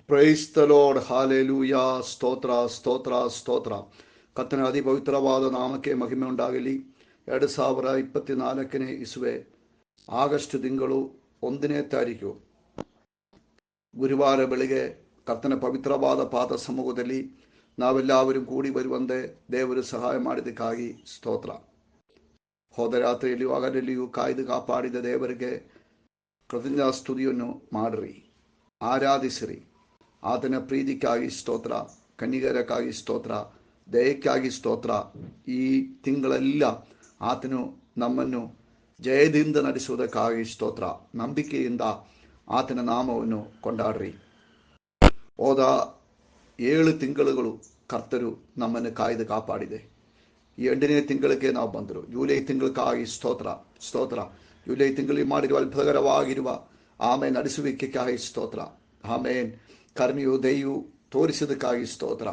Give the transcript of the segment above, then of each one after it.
Praise the lord, hallelujah. ಸ್ತೋತ್ರ ಸ್ತೋತ್ರ ಸ್ತೋತ್ರ. ಕರ್ತನ ಅತಿಪವಿತ್ರವಾದ ನಾಮಕ್ಕೆ ಮಹಿಮೆ ಉಂಟಾಗಲಿ. 2024 ಇಸುವೆ ಆಗಸ್ಟ್ ತಿಂಗಳು 1ನೇ ತಾರೀಕು ಗುರುವಾರ ಬೆಳಗ್ಗೆ ಕರ್ತನ ಪವಿತ್ರವಾದ ಪಾದ ಸಮ್ಮುಖದಲ್ಲಿ ನಾವೆಲ್ಲರೂ ಕೂಡಿ ಬರುವಂತೆ ದೇವರು ಸಹಾಯ ಮಾಡಿದ್ದಕ್ಕಾಗಿ ಸ್ತೋತ್ರ. ಹೋದ ರಾತ್ರಿಯಲ್ಲಿಯೂ ಹಗಲಲ್ಲಿಯೂ ಕಾಯ್ದು ಕಾಪಾಡಿದ ದೇವರಿಗೆ ಕೃತಜ್ಞತಾ ಸ್ತುತಿಯನ್ನು ಮಾಡಿರಿ, ಆರಾಧಿಸಿರಿ. ಆತನ ಪ್ರೀತಿಕ್ಕಾಗಿ ಸ್ತೋತ್ರ, ಕನ್ನಿಗರಕ್ಕಾಗಿ ಸ್ತೋತ್ರ, ದಯಕ್ಕಾಗಿ ಸ್ತೋತ್ರ. ಈ ತಿಂಗಳೆಲ್ಲ ಆತನು ನಮ್ಮನ್ನು ಜಯದಿಂದ ನಡೆಸುವುದಕ್ಕಾಗಿ ಸ್ತೋತ್ರ. ನಂಬಿಕೆಯಿಂದ ಆತನ ನಾಮವನ್ನು ಕೊಂಡಾಡ್ರಿ. ಹೋದ 7 ತಿಂಗಳುಗಳು ಕರ್ತರು ನಮ್ಮನ್ನು ಕಾಯ್ದು ಕಾಪಾಡಿದೆ. ಈ 8ನೇ ತಿಂಗಳಿಗೆ ನಾವು ಬಂದರು. ಜೂಲೈ ತಿಂಗಳಕ್ಕಾಗಿ ಸ್ತೋತ್ರ ಸ್ತೋತ್ರ. ಜೂಲೈ ತಿಂಗಳಲ್ಲಿ ಮಾಡಿರುವ ಅದ್ಭುತಕರವಾಗಿರುವ ನಡೆಸುವಿಕೆಗಾಗಿ ಸ್ತೋತ್ರ. ಆಮೇನ್. ಕರ್ಮಿಯು ದಯವು ತೋರಿಸುವುದಕ್ಕಾಗಿ ಸ್ತೋತ್ರ.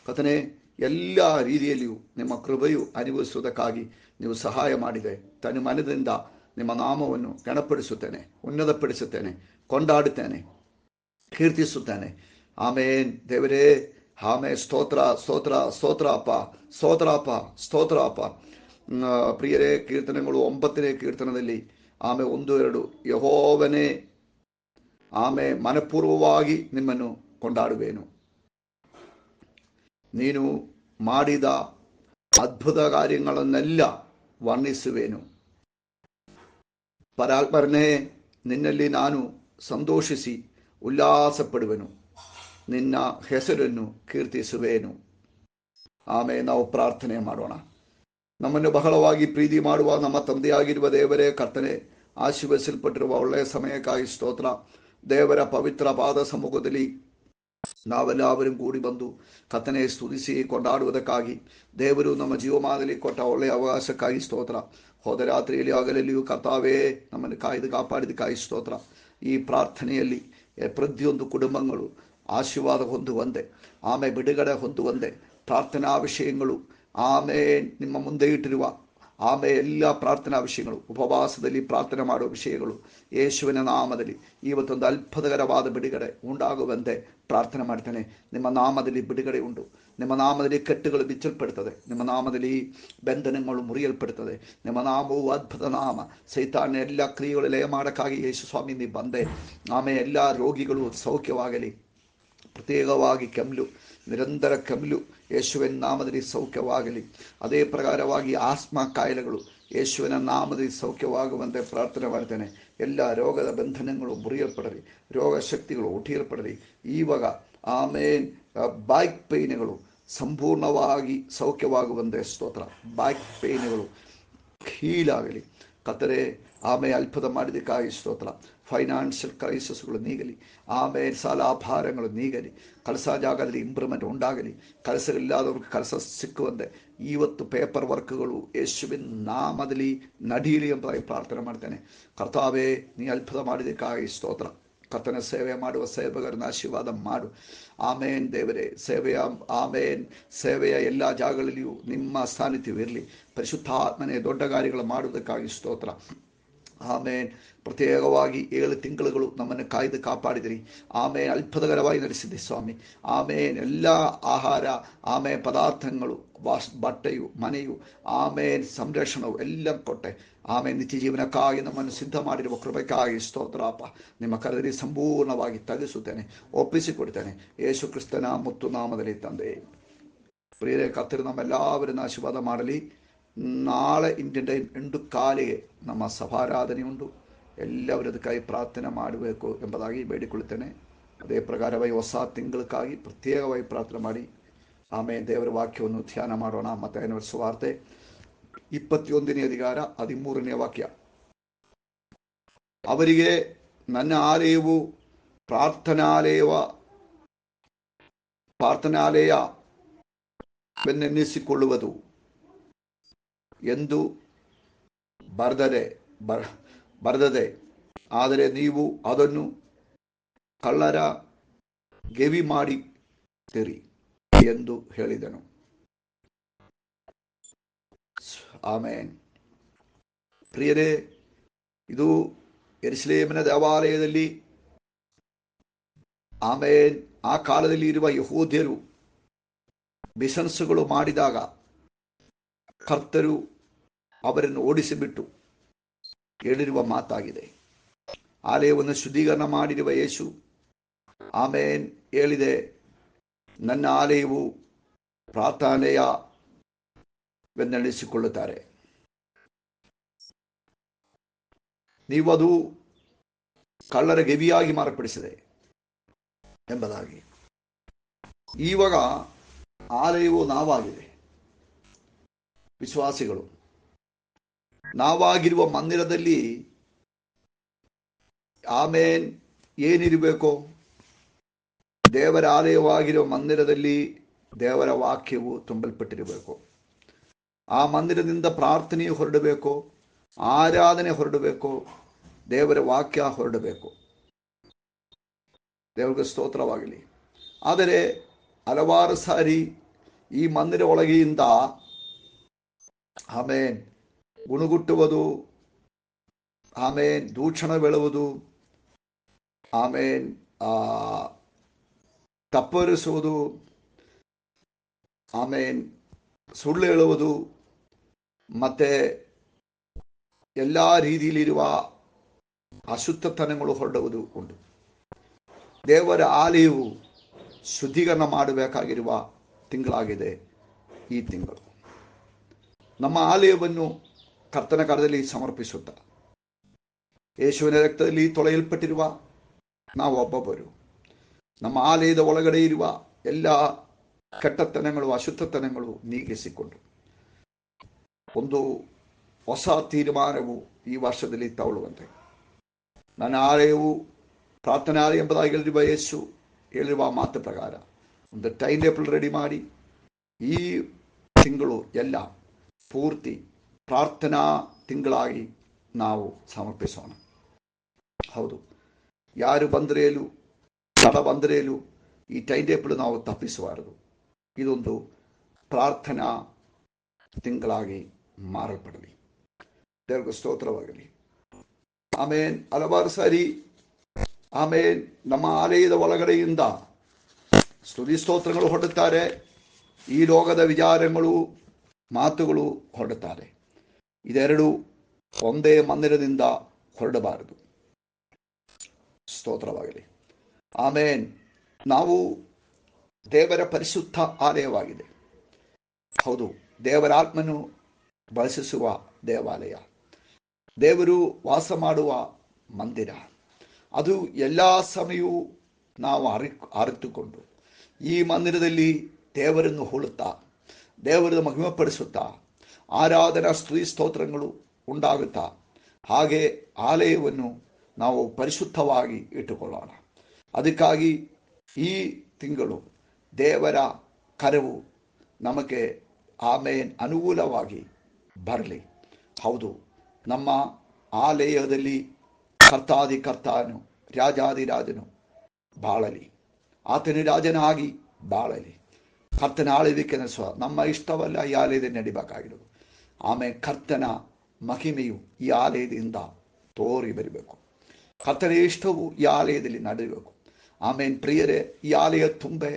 ಕರ್ತನೇ, ಎಲ್ಲ ರೀತಿಯಲ್ಲಿಯೂ ನಿಮ್ಮ ಕೃಪೆಯು ಅನುಭವಿಸುವುದಕ್ಕಾಗಿ ನೀವು ಸಹಾಯ ಮಾಡಿದೆ. ತನ್ನ ಮನದಿಂದ ನಿಮ್ಮ ನಾಮವನ್ನು ಗಣಪಡಿಸುತ್ತೇನೆ, ಉನ್ನತಪಡಿಸುತ್ತೇನೆ, ಕೊಂಡಾಡುತ್ತೇನೆ, ಕೀರ್ತಿಸುತ್ತೇನೆ. ಆಮೇನ್. ದೇವರೇ, ಸ್ತೋತ್ರ ಸ್ತೋತ್ರ ಸ್ತೋತ್ರ ಅಪ್ಪ, ಸ್ತೋತ್ರ ಅಪ್ಪ, ಸ್ತೋತ್ರ ಅಪ್ಪ. ಪ್ರಿಯರೇ, ಕೀರ್ತನೆಗಳು 9ನೇ ಕೀರ್ತನದಲ್ಲಿ 1-2, ಯೆಹೋವನೇ, ಮನಪೂರ್ವವಾಗಿ ನಿಮ್ಮನ್ನು ಕೊಂಡಾಡುವೆನು. ನೀನು ಮಾಡಿದ ಅದ್ಭುತ ಕಾರ್ಯಗಳನ್ನೆಲ್ಲ ವರ್ಣಿಸುವೆನು. ಪರಾತ್ಪರನೇ, ನಿನ್ನಲ್ಲಿ ನಾನು ಸಂತೋಷಿಸಿ ಉಲ್ಲಾಸಪಡುವೆನು, ನಿನ್ನ ಹೆಸರನ್ನು ಕೀರ್ತಿಸುವೆನು. ನಾವು ಪ್ರಾರ್ಥನೆ ಮಾಡೋಣ. ನಮ್ಮನ್ನು ಬಹಳವಾಗಿ ಪ್ರೀತಿ ಮಾಡುವ ನಮ್ಮ ತಂದೆಯಾಗಿರುವ ದೇವರೇ, ಕರ್ತನೆ, ಆಶೀರ್ವದಿಸಲ್ಪಟ್ಟಿರುವ ಒಳ್ಳೆಯ ಸಮಯಕ್ಕಾಗಿ ಸ್ತೋತ್ರ. ದೇವರ ಪವಿತ್ರ ಪಾದ ಸಮ್ಮುಖದಲ್ಲಿ ನಾವೆಲ್ಲರೂ ಕೂಡಿ ಬಂದು ಕರ್ತನೆ ಸ್ತುತಿಸಿ ಕೊಂಡಾಡುವುದಕ್ಕಾಗಿ ದೇವರು ನಮ್ಮ ಜೀವಮಾನದಲ್ಲಿ ಕೊಟ್ಟ ಒಳ್ಳೆಯ ಅವಕಾಶಕ್ಕಾಗಿ ಸ್ತೋತ್ರ. ಹೋದ ರಾತ್ರಿಯಲ್ಲಿ ಹಗಲಲ್ಲಿಯೂ ಕರ್ತಾವೇ ನಮ್ಮನ್ನು ಕಾಯ್ದು ಕಾಪಾಡಿದಕ್ಕಾಗಿ ಸ್ತೋತ್ರ. ಈ ಪ್ರಾರ್ಥನೆಯಲ್ಲಿ ಪ್ರತಿಯೊಂದು ಕುಟುಂಬಗಳು ಆಶೀರ್ವಾದ ಹೊಂದುವಂತೆ, ಬಿಡುಗಡೆ ಹೊಂದುವಂತೆ ಪ್ರಾರ್ಥನಾ ವಿಷಯಗಳು ನಿಮ್ಮ ಮುಂದೆ ಇಟ್ಟಿರುವ ಎಲ್ಲ ಪ್ರಾರ್ಥನಾ ವಿಷಯಗಳು, ಉಪವಾಸದಲ್ಲಿ ಪ್ರಾರ್ಥನೆ ಮಾಡುವ ವಿಷಯಗಳು ಯೇಸುವಿನ ನಾಮದಲ್ಲಿ ಇವತ್ತೊಂದು ಅದ್ಭುತಕರವಾದ ಬಿಡುಗಡೆ ಉಂಟಾಗುವಂತೆ ಪ್ರಾರ್ಥನೆ ಮಾಡ್ತೇನೆ. ನಿಮ್ಮ ನಾಮದಲ್ಲಿ ಬಿಡುಗಡೆ ಉಂಟು. ನಿಮ್ಮ ನಾಮದಲ್ಲಿ ಕಟ್ಟುಗಳು ಬಿಚ್ಚಲ್ಪಡ್ತದೆ. ನಿಮ್ಮ ನಾಮದಲ್ಲಿ ಬಂಧನಗಳು ಮುರಿಯಲ್ಪಡ್ತದೆ. ನಿಮ್ಮ ನಾಮವು ಅದ್ಭುತ ನಾಮ. ಸೈತಾನ್ಯ ಎಲ್ಲ ಕ್ರಿಯೆಗಳು ಲಯ ಮಾಡೋಕ್ಕಾಗಿ ಯೇಸು ಸ್ವಾಮಿ ನೀವು ಬಂದೆ. ಎಲ್ಲ ರೋಗಿಗಳು ಸೌಖ್ಯವಾಗಲಿ. ಪ್ರತ್ಯೇಕವಾಗಿ ಕೆಮ್ಮಲು, ನಿರಂತರ ಕೆಮ್ಮಲು ಯೇಸುವಿನ ನಾಮದಲ್ಲಿ ಸೌಖ್ಯವಾಗಲಿ. ಅದೇ ಪ್ರಕಾರವಾಗಿ ಆಸ್ಮಾ ಕಾಯಿಲೆಗಳು ಯೇಸುವಿನ ನಾಮದಲ್ಲಿ ಸೌಖ್ಯವಾಗುವಂತೆ ಪ್ರಾರ್ಥನೆ ಮಾಡ್ತೇನೆ. ಎಲ್ಲ ರೋಗದ ಬಂಧನಗಳು ಮುರಿಯಲ್ಪಡಲಿ, ರೋಗ ಶಕ್ತಿಗಳು ಹುಟ್ಟಿಯಲ್ಪಡಲಿ. ಇವಾಗ ಬ್ಯಾಕ್ ಪೇಯ್ನ್ಗಳು ಸಂಪೂರ್ಣವಾಗಿ ಸೌಖ್ಯವಾಗುವಂತೆ ಸ್ತೋತ್ರ. ಬ್ಯಾಕ್ ಪೇಯ್ನ್ಗಳು ಹೀಲಾಗಲಿ. ಕರ್ತನೇ, ಅದ್ಭುತ ಮಾಡಿದಕ್ಕಾಗಿ ಸ್ತೋತ್ರ. ಫೈನಾನ್ಷಿಯಲ್ ಕ್ರೈಸಿಸ್ಗಳು ನೀಗಲಿ. ಸಾಲಾಭಾರಗಳು ನೀಗಲಿ. ಕೆಲಸ ಜಾಗದಲ್ಲಿ ಇಂಪ್ರೂವ್ಮೆಂಟ್ ಉಂಟಾಗಲಿ. ಕೆಲಸಗಳಿಲ್ಲದವ್ರಿಗೆ ಕೆಲಸ ಸಿಕ್ಕುವಂತೆ ಇವತ್ತು ಪೇಪರ್ ವರ್ಕ್ಗಳು ಯೇಸುವಿನ ನಾಮದಲ್ಲಿ ನಡೀಲಿ ಎಂಬುದಾಗಿ ಪ್ರಾರ್ಥನೆ ಮಾಡ್ತೇನೆ. ಕರ್ತಾವೇ, ನೀ ಅದ್ಭುತ ಮಾಡಿದಕ್ಕಾಗಿ ಸ್ತೋತ್ರ. ಕರ್ತನ ಸೇವೆ ಮಾಡುವ ಸೇವಕರನ್ನ ಆಶೀರ್ವಾದ ಮಾಡು. ದೇವರೇ, ಸೇವೆಯ ಎಲ್ಲ ಜಾಗಗಳಲ್ಲಿಯೂ ನಿಮ್ಮ ಸಾನ್ನಿಧ್ಯವಿರಲಿ. ಪರಿಶುದ್ಧಾತ್ಮನೇ, ದೊಡ್ಡ ಕಾರ್ಯಗಳು ಮಾಡುವುದಕ್ಕಾಗಿ ಸ್ತೋತ್ರ. ಪ್ರತ್ಯೇಕವಾಗಿ 7 ತಿಂಗಳುಗಳು ನಮ್ಮನ್ನು ಕಾಯ್ದು ಕಾಪಾಡಿದಿರಿ. ಅದ್ಭುತಕರವಾಗಿ ನಡೆಸಿದೆ ಸ್ವಾಮಿ. ಎಲ್ಲ ಆಹಾರ, ಪದಾರ್ಥಗಳು, ಬಟ್ಟೆಯು, ಮನೆಯು, ಸಂರಕ್ಷಣವು ಎಲ್ಲ ಕೊಟ್ಟೆ. ನಿತ್ಯ ಜೀವನಕ್ಕಾಗಿ ನಮ್ಮನ್ನು ಸಿದ್ಧ ಮಾಡಿರುವ ಕೃಪೆಗಾಗಿ ಸ್ತೋತ್ರಪ್ಪ. ನಿಮ್ಮ ಕರೆದಲ್ಲಿ ಸಂಪೂರ್ಣವಾಗಿ ತಗ್ಗಿಸುತ್ತೇನೆ, ಒಪ್ಪಿಸಿಕೊಡ್ತೇನೆ. ಯೇಸು ಕ್ರಿಸ್ತನ ಮುತ್ತು ನಾಮದಲ್ಲಿ ತಂದೆ. ಪ್ರಿಯರೇ, ಕರ್ತರು ನಮ್ಮೆಲ್ಲವರನ್ನು ಆಶೀರ್ವಾದ ಮಾಡಲಿ. ನಾಳೆ ಇಂಡಿಯನ್ ಟೈಮ್ 8:15 ನಮ್ಮ ಸಭಾರಾಧನೆ ಉಂಟು. ಎಲ್ಲರೂ ಅದಕ್ಕಾಗಿ ಪ್ರಾರ್ಥನೆ ಮಾಡಬೇಕು ಎಂಬುದಾಗಿ ಬೇಡಿಕೊಳ್ಳುತ್ತೇನೆ. ಅದೇ ಪ್ರಕಾರವಾಗಿ ಹೊಸ ತಿಂಗಳಕ್ಕಾಗಿ ಪ್ರತ್ಯೇಕವಾಗಿ ಪ್ರಾರ್ಥನೆ ಮಾಡಿ ದೇವರ ವಾಕ್ಯವನ್ನು ಧ್ಯಾನ ಮಾಡೋಣ. ಮತ್ತಾಯನ ಸುವಾರ್ತೆ 21ನೇ ಅಧಿಕಾರ 13ನೇ ವಾಕ್ಯ. ಅವರಿಗೆ ನನ್ನ ಆಲಯವು ಪ್ರಾರ್ಥನಾಲಯವೆನ್ನೆನ್ನಿಸಿಕೊಳ್ಳುವುದು ಎಂದು ಬರೆದದೆ, ಆದರೆ ನೀವು ಅದನ್ನು ಕಳ್ಳರ ಗೆವಿ ಮಾಡಿದ್ದೀರಿ ಎಂದು ಹೇಳಿದನು. ಪ್ರಿಯರೇ, ಇದು ಯೆರೂಸಲೇಮಿನ ದೇವಾಲಯದಲ್ಲಿ ಆ ಕಾಲದಲ್ಲಿ ಇರುವ ಯಹೂದ್ಯರು ಬಿಸಿನೆಸ್ಸುಗಳು ಮಾಡಿದಾಗ ಕರ್ತರು ಅವರನ್ನು ಓಡಿಸಿಬಿಟ್ಟು ಹೇಳಿರುವ ಮಾತಾಗಿದೆ. ಆಲಯವನ್ನು ಶುದ್ಧೀಕರಣ ಮಾಡಿರುವ ಯೇಸು ಆಮೇನ್ ಹೇಳಿದೆ, ನನ್ನ ಆಲಯವು ಪ್ರಾರ್ಥನೆಯವೆಂದೆಣಿಸಿಕೊಳ್ಳುತ್ತಾರೆ, ನೀವದು ಕಳ್ಳರ ಗೆವಿಯಾಗಿ ಮಾರ್ಪಡಿಸಿದೆ ಎಂಬುದಾಗಿ. ಇವಾಗ ಆಲಯವು ನಾವಾಗಿದೆ, ವಿಶ್ವಾಸಿಗಳು ನಾವಾಗಿರುವ ಮಂದಿರದಲ್ಲಿ ಆಮೇನ್ ಏನಿರಬೇಕು? ದೇವರ ಆಲಯವಾಗಿರುವ ಮಂದಿರದಲ್ಲಿ ದೇವರ ವಾಕ್ಯವು ತುಂಬಲ್ಪಟ್ಟಿರಬೇಕು. ಆ ಮಂದಿರದಿಂದ ಪ್ರಾರ್ಥನೆಯು ಹೊರಡಬೇಕು, ಆರಾಧನೆ ಹೊರಡಬೇಕು, ದೇವರ ವಾಕ್ಯ ಹೊರಡಬೇಕು. ದೇವರಿಗೆ ಸ್ತೋತ್ರವಾಗಲಿ. ಆದರೆ ಹಲವಾರು ಸಾರಿ ಈ ಮಂದಿರ ಒಳಗೆಯಿಂದ ಆಮೇನ್ ಗುಣಗುಟ್ಟುವುದು, ಆಮೇನ್ ದೂಷಣವೆಳುವುದು, ಆಮೇನ್ ತಪ್ಪರಿಸುವುದು, ಆಮೇನ್ ಸುಳ್ಳು ಹೇಳುವುದು, ಮತ್ತೆ ಎಲ್ಲ ರೀತಿಯಲ್ಲಿರುವ ಅಶುದ್ಧತನಗಳು ಹೊರಡುವುದು ಉಂಟು. ದೇವರ ಆಲಯವು ಶುದ್ಧೀಕರಣ ಮಾಡಬೇಕಾಗಿರುವ ತಿಂಗಳಾಗಿದೆ ಈ ತಿಂಗಳು. ನಮ್ಮ ಆಲಯವನ್ನು ಕರ್ತನ ಕರದಲ್ಲಿ ಸಮರ್ಪಿಸುತ್ತಾ ಯೇಸುವಿನ ರಕ್ತದಲ್ಲಿ ತೊಳೆಯಲ್ಪಟ್ಟಿರುವ ನಾವು ಒಬ್ಬೊಬ್ಬರು ನಮ್ಮ ಆಲಯದ ಒಳಗಡೆ ಇರುವ ಎಲ್ಲ ಕೆಟ್ಟತನಗಳು, ಅಶುದ್ಧತನಗಳು ನೀಗಿಸಿಕೊಂಡು ಒಂದು ಹೊಸ ತೀರ್ಮಾನವು ಈ ವರ್ಷದಲ್ಲಿ ತಗೊಳ್ಳುವಂತೆ, ನನ್ನ ಆಲಯವು ಪ್ರಾರ್ಥನಾಲಯ ಎಂಬುದಾಗಿ ಹೇಳಿರುವ ಯೇಸು ಹೇಳಿರುವ ಮಾತು ಪ್ರಕಾರ ಒಂದು ಟೈಮ್ ಟೇಬಲ್ ರೆಡಿ ಮಾಡಿ ಈ ತಿಂಗಳು ಎಲ್ಲ ಪೂರ್ತಿ ಪ್ರಾರ್ಥನಾ ತಿಂಗಳಾಗಿ ನಾವು ಸಮರ್ಪಿಸೋಣ. ಹೌದು, ಯಾರು ಬಂದರೇಲು ತಡ ಬಂದರೇಲು ಈ ಟೈಮ್ ಟೇಬಲ್ ನಾವು ತಪ್ಪಿಸಬಾರದು. ಇದೊಂದು ಪ್ರಾರ್ಥನಾ ತಿಂಗಳಾಗಿ ಮಾರಲ್ಪಡಲಿ. ದೇವರಿಗೆ ಸ್ತೋತ್ರವಾಗಲಿ. ಆಮೇನ್. ಹಲವಾರು ಸಾರಿ ಆಮೇನ್ ನಮ್ಮ ಆಲಯದ ಒಳಗಡೆಯಿಂದ ಸ್ತುತಿ ಸ್ತೋತ್ರಗಳು ಹೊರಡುತ್ತಾರೆ, ಈ ಲೋಕದ ವಿಚಾರಗಳು ಮಾತುಗಳು ಹೊರಡುತ್ತಾರೆ. ಇದೆರಡು ಒಂದೇ ಮಂದಿರದಿಂದ ಹೊರಡಬಾರದು. ಸ್ತೋತ್ರವಾಗಲಿ. ಆಮೇನ್. ನಾವು ದೇವರ ಪರಿಶುದ್ಧ ಆಲಯವಾಗಿದೆ. ಹೌದು, ದೇವರ ಆತ್ಮನು ಬಳಸಿಸುವ ದೇವಾಲಯ, ದೇವರು ವಾಸ ಮಾಡುವ ಮಂದಿರ. ಅದು ಎಲ್ಲ ಸಮಯವೂ ನಾವು ಅರಿತುಕೊಂಡು ಈ ಮಂದಿರದಲ್ಲಿ ದೇವರನ್ನು ಹೋಲುತ್ತಾ, ದೇವರನ್ನು ಮಹಿಮೆಪಡಿಸುತ್ತಾ, ಆರಾಧನಾ ಸ್ತುತಿ ಸ್ತೋತ್ರಗಳು ಉಂಟಾಗುತ್ತಾ, ಹಾಗೆ ಆಲಯವನ್ನು ನಾವು ಪರಿಶುದ್ಧವಾಗಿ ಇಟ್ಟುಕೊಳ್ಳೋಣ. ಅದಕ್ಕಾಗಿ ಈ ತಿಂಗಳು ದೇವರ ಕರವು ನಮಗೆ ಆಮೇನ್ ಅನುಕೂಲವಾಗಿ ಬರಲಿ. ಹೌದು, ನಮ್ಮ ಆಲಯದಲ್ಲಿ ಕರ್ತಾದಿ ಕರ್ತನು, ರಾಜಾದಿರಾಜನು ಬಾಳಲಿ, ಆತನ ರಾಜನಾಗಿ ಬಾಳಲಿ. ಕರ್ತನ ಆಳ್ವಿಕೆ ನಮ್ಮ ಇಷ್ಟವಲ್ಲ ಈ ಆಲಯದಲ್ಲಿ ನಡಿಬೇಕಾಗಿರೋದು. ಆಮೇಲೆ ಕರ್ತನ ಮಹಿಮೆಯು ಈ ಆಲಯದಿಂದ ತೋರಿ ಬರಬೇಕು. ಕರ್ತನ ಇಷ್ಟವು ಈ ಆಲಯದಲ್ಲಿ ನಡೆಯಬೇಕು. ಆಮೇಲೆ ಪ್ರಿಯರೇ, ಈ ಆಲಯ ತುಂಬೆ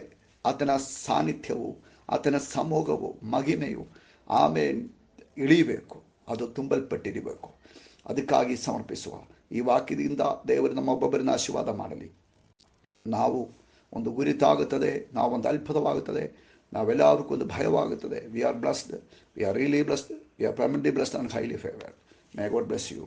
ಆತನ ಸಾನ್ನಿಧ್ಯವು, ಆತನ ಸಮೂಹವು, ಮಹಿಮೆಯು ಆಮೇಲೆ ಇಳಿಯಬೇಕು, ಅದು ತುಂಬಲ್ಪಟ್ಟಿರಬೇಕು. ಅದಕ್ಕಾಗಿ ಸಮರ್ಪಿಸುವ ಈ ವಾಕ್ಯದಿಂದ ದೇವರು ನಮ್ಮೊಬ್ಬೊಬ್ಬರನ್ನ ಆಶೀರ್ವಾದ ಮಾಡಲಿ. ನಾವು ಒಂದು ಗುರಿತಾಗುತ್ತದೆ, ನಾವೊಂದು ಅದ್ಭುತವಾಗುತ್ತದೆ, ನಾವೆಲ್ಲರಿಗೂ ಒಂದು ಭಯವಾಗುತ್ತದೆ. We are blessed, we are really blessed, we are permanently blessed and highly favoured. May God bless you.